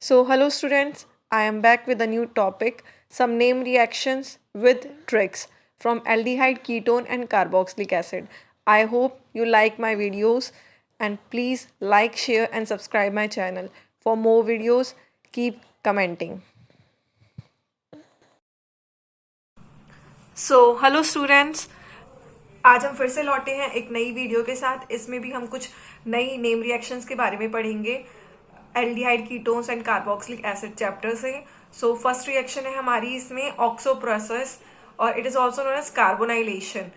So, hello students, I am back with a new topic some name reactions with tricks from aldehyde, ketone, and carboxylic acid. I hope you like my videos and please like, share, and subscribe my channel. For more videos, keep commenting. Hello students, आज हम फिर से लौटे हैं एक नई video के साथ। इसमें भी हम कुछ नई नेम रिएक्शंस के बारे में पढ़ेंगे aldehyde ketones and carboxylic acid chapter से। सो फर्स्ट रिएक्शन है हमारी इसमें ऑक्सो प्रोसेस और it is also known as carbonylation.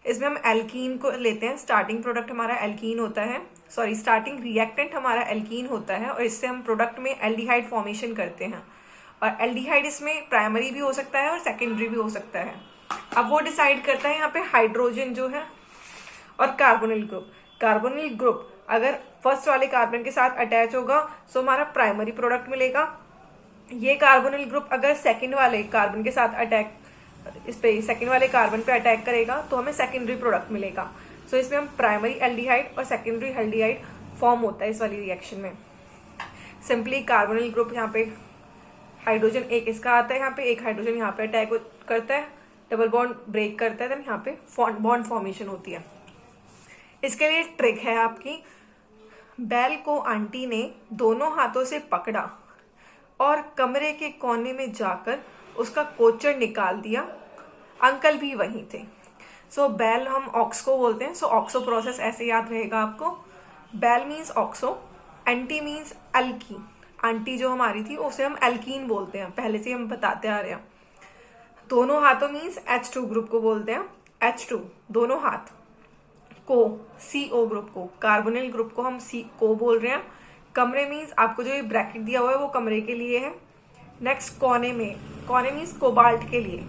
इसमें हम एल्कीन को लेते हैं। स्टार्टिंग प्रोडक्ट हमारा एल्कीन होता है, सॉरी स्टार्टिंग रिएक्टेंट हमारा एल्कीन होता है और इससे हम प्रोडक्ट में एल्डिहाइड फॉर्मेशन करते हैं। और एल्डिहाइड इसमें प्राइमरी भी हो सकता है और सेकेंडरी भी हो सकता है। अब वो डिसाइड करता है यहाँ पे हाइड्रोजन जो है और कार्बोनिल ग्रुप। कार्बोनिल ग्रुप अगर फर्स्ट वाले कार्बन के साथ अटैच होगा तो हमारा प्राइमरी प्रोडक्ट मिलेगा। ये कार्बोनिल ग्रुप अगर सेकंड वाले कार्बन के साथ अटैक इस पे सेकंड वाले कार्बन पे अटैक करेगा तो हमें सेकेंडरी प्रोडक्ट मिलेगा। सो इसमें हम प्राइमरी एल्डिहाइड और सेकेंडरी एल्डिहाइड फॉर्म होता है इस वाली रिएक्शन में। सिंपली कार्बोनिल ग्रुप यहाँ पे हाइड्रोजन एक इसका आता है, यहाँ पे एक हाइड्रोजन यहाँ पे अटैक करता है, डबल बॉन्ड ब्रेक करता है, देन यहाँ पे बॉन्ड फॉर्मेशन होती है। इसके लिए ट्रिक है आपकी, बैल को आंटी ने दोनों हाथों से पकड़ा और कमरे के कोने में जाकर उसका कोचर निकाल दिया। अंकल भी वहीं थे। सो बैल हम ऑक्स को बोलते हैं। सो ऑक्सो प्रोसेस ऐसे याद रहेगा आपको। बैल मीन्स ऑक्सो, एंटी मीन्स अल्की। आंटी जो हमारी थी उसे हम एल्कीन बोलते हैं, पहले से हम बताते आ रहे हैं। दोनों हाथों मीन्स H2 ग्रुप को बोलते हैं। H2 दोनों हाथ को, CO ग्रुप को, कार्बोनिल ग्रुप को हम C को बोल रहे हैं। कमरे मीन्स आपको जो ये ब्रैकेट दिया हुआ है वो कमरे के लिए है। नेक्स्ट कोने में, कोने मीन्स कोबाल्ट के लिए।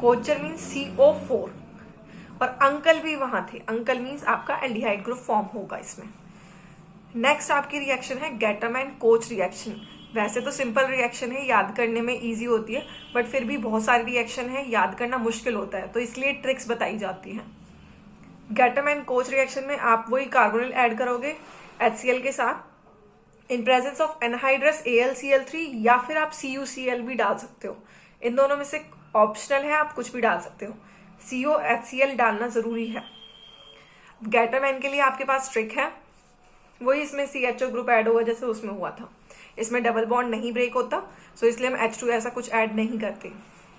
कोचर मीन्स CO4 और अंकल भी वहां थे। अंकल मीन्स आपका एल्डिहाइड ग्रुप फॉर्म होगा इसमें। नेक्स्ट आपकी रिएक्शन है गैटरमैन कोच रिएक्शन। वैसे तो सिंपल रिएक्शन है, याद करने में इजी होती है, बट फिर भी बहुत सारी रिएक्शन है, याद करना मुश्किल होता है, तो इसलिए ट्रिक्स बताई जाती हैं। गैटरमैन कोच रिएक्शन में आप वही कार्बोनिल ऐड करोगे HCl के साथ in presence of anhydrous AlCl3, या फिर आप CuCl भी डाल सकते हो। इन दोनों में से ऑप्शनल है, आप कुछ भी डाल सकते हो। COHCl डालना जरूरी है। गैटरमैन के लिए आपके पास ट्रिक है, वही इसमें CHO ग्रुप ऐड होगा जैसे उसमें हुआ था। इसमें डबल बॉन्ड नहीं ब्रेक होता, सो इसलिए हम H2 ऐसा कुछ ऐड नहीं करते।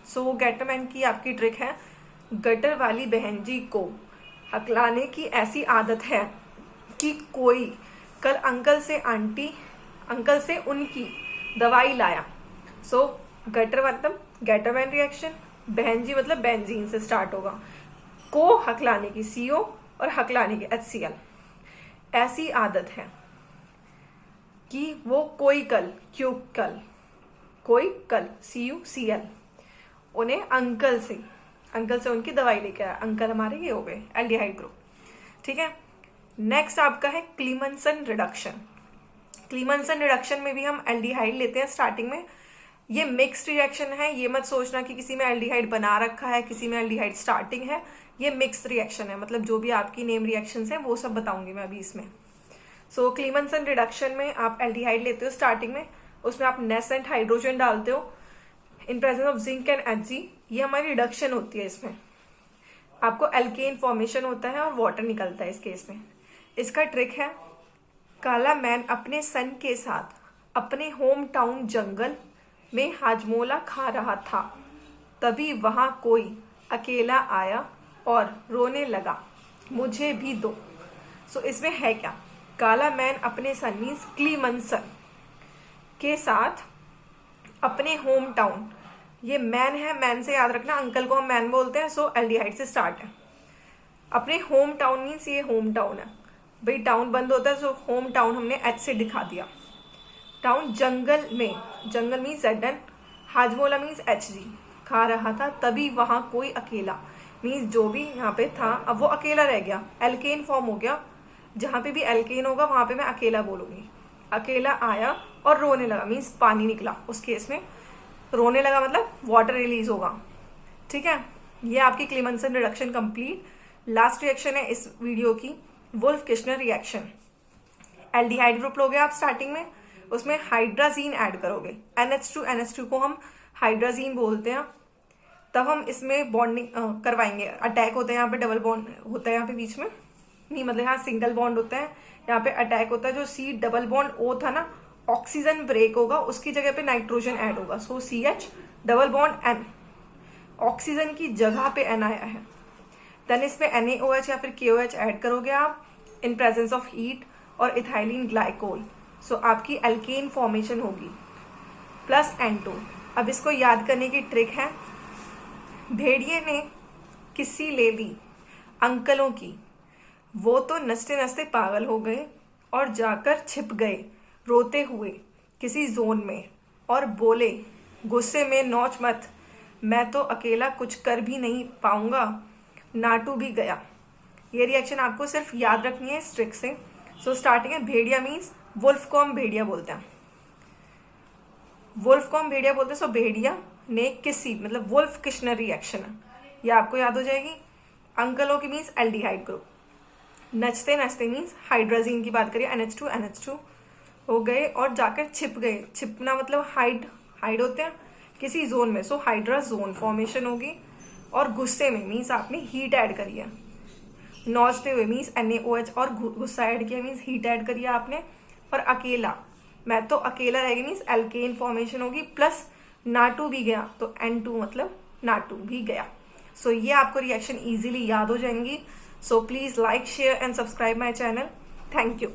सो गैटरमैन की आपकी ट्रिक है, गटर वाली बहन जी को हकलाने की ऐसी आदत है कि कोई कल अंकल से उनकी दवाई लाया। सो गटर मतलब गैटरमैन रिएक्शन, बहन जी मतलब बेंजीन से स्टार्ट होगा, को हकलाने की CO और हकलाने की HCl। ऐसी आदत है कि वो कोई कल CuCl उन्हें अंकल से उनकी दवाई लेके आया। अंकल हमारे ये हो गए एल्डिहाइड ग्रुप, ठीक है। नेक्स्ट आपका है क्लीमनसन रिडक्शन। क्लीमनसन रिडक्शन में भी हम एल्डिहाइड लेते हैं स्टार्टिंग में। ये मिक्स्ड रिएक्शन है, ये मत सोचना कि किसी में एल्डिहाइड बना रखा है, किसी में एल्डिहाइड स्टार्टिंग है। ये मिक्स्ड रिएक्शन है, मतलब जो भी आपकी नेम रिएक्शंस हैं वो सब बताऊंगी मैं अभी इसमें। सो क्लीमनसन रिडक्शन में आप एल्डिहाइड लेते हो स्टार्टिंग में, उसमें आप नेसेंट हाइड्रोजन डालते हो in presence of zinc and Hg। ये हमारी रिडक्शन होती है। इसमें आपको एल्केन फॉर्मेशन होता है और वाटर निकलता है इस केस में। इसका ट्रिक है, काला मैन अपने सन के साथ अपने होम टाउन जंगल में हाजमोला खा रहा था, तभी वहां कोई अकेला आया और रोने लगा, मुझे भी दो। सो इसमें है क्या, काला मैन अपने सन मीन्स क्लीमनसन के साथ अपने होम टाउन, ये मैन है, मैन से याद रखना, अंकल को हम मैन बोलते हैं। सो एल्डिहाइड से स्टार्ट है। अपने होम टाउन मीन्स ये होम टाउन है, भाई टाउन बंद होता है, सो होम टाउन हमने H से दिखा दिया। टाउन जंगल में, जंगल means Zn, Hajmola means Hg, खा रहा था, तभी वहां कोई अकेला मीन्स जो भी यहाँ पे था अब वो अकेला रह गया, एल्केन फॉर्म हो गया। जहां पे भी एल्केन होगा वहां पे मैं अकेला बोलूंगी। अकेला आया और रोने लगा मीन्स पानी निकला, उस केस में रोने लगा मतलब वाटर रिलीज होगा, ठीक है। ये आपकी Clemmensen reduction complete. Last reaction है इस वीडियो की, Wolff Kishner reaction. Aldehyde group लोगे आप स्टार्टिंग में, उसमें हाइड्राजीन ऐड करोगे, NH2 को हम हाइड्राजीन बोलते हैं, तब हम इसमें बॉन्डिंग करवाएंगे। अटैक होता है यहाँ पे, डबल बॉन्ड होता है यहाँ पे बीच में, नहीं मतलब यहाँ सिंगल बॉन्ड होता है, यहाँ पे अटैक होता है। जो C डबल बॉन्ड O था ना, ऑक्सीजन ब्रेक होगा, उसकी जगह पे नाइट्रोजन ऐड होगा, सो CH double bond N, oxygen की जगह पे N आया है। देन इसमें NaOH या फिर KOH ऐड करोगे आप इन प्रेजेंस ऑफ हीट और इथाइलिन ग्लाइकोल, सो आपकी एल्केन फॉर्मेशन होगी प्लस N2। अब इसको याद करने की ट्रिक है, भेड़िए ने किस्सी ले ली अंकलों की, वो तो नचते नचते पागल हो गए और जाकर छिप गए रोते हुए किसी जोन में, और बोले गुस्से में नौच मत, मैं तो अकेला कुछ कर भी नहीं पाऊंगा, नाटू भी गया। ये रिएक्शन आपको सिर्फ याद रखनी है इस ट्रिक से। सो स्टार्टिंग है, भेड़िया मीन्स वुल्फ को हम भेड़िया बोलते हैं, वुल्फ को हम भेड़िया बोलते हैं। सो भेड़िया ने किसी मतलब वुल्फ किश्नर रिएक्शन है, ये आपको याद हो जाएगी। अंकलों की मीन्स एल्डिहाइड ग्रुप, नचते नचते मीन्स हाइड्राजीन की बात करिए, NH2 हो गए और जाकर छिप गए, छिपना मतलब हाइड होते हैं किसी जोन में, सो हाइड्रा जोन फॉर्मेशन होगी। और गुस्से में मीन्स आपने हीट ऐड करी है, नौचते हुए मीन्स NaOH और गुस्सा ऐड किया मीन्स हीट ऐड करी है आपने। और अकेला, मैं तो अकेला रह गया मीन्स एल्केन फॉर्मेशन होगी, प्लस नाटू भी गया, तो N2 मतलब नाटू भी गया। सो ये आपको रिएक्शन इजीली याद हो जाएंगी। So please like, share and subscribe my channel. Thank you.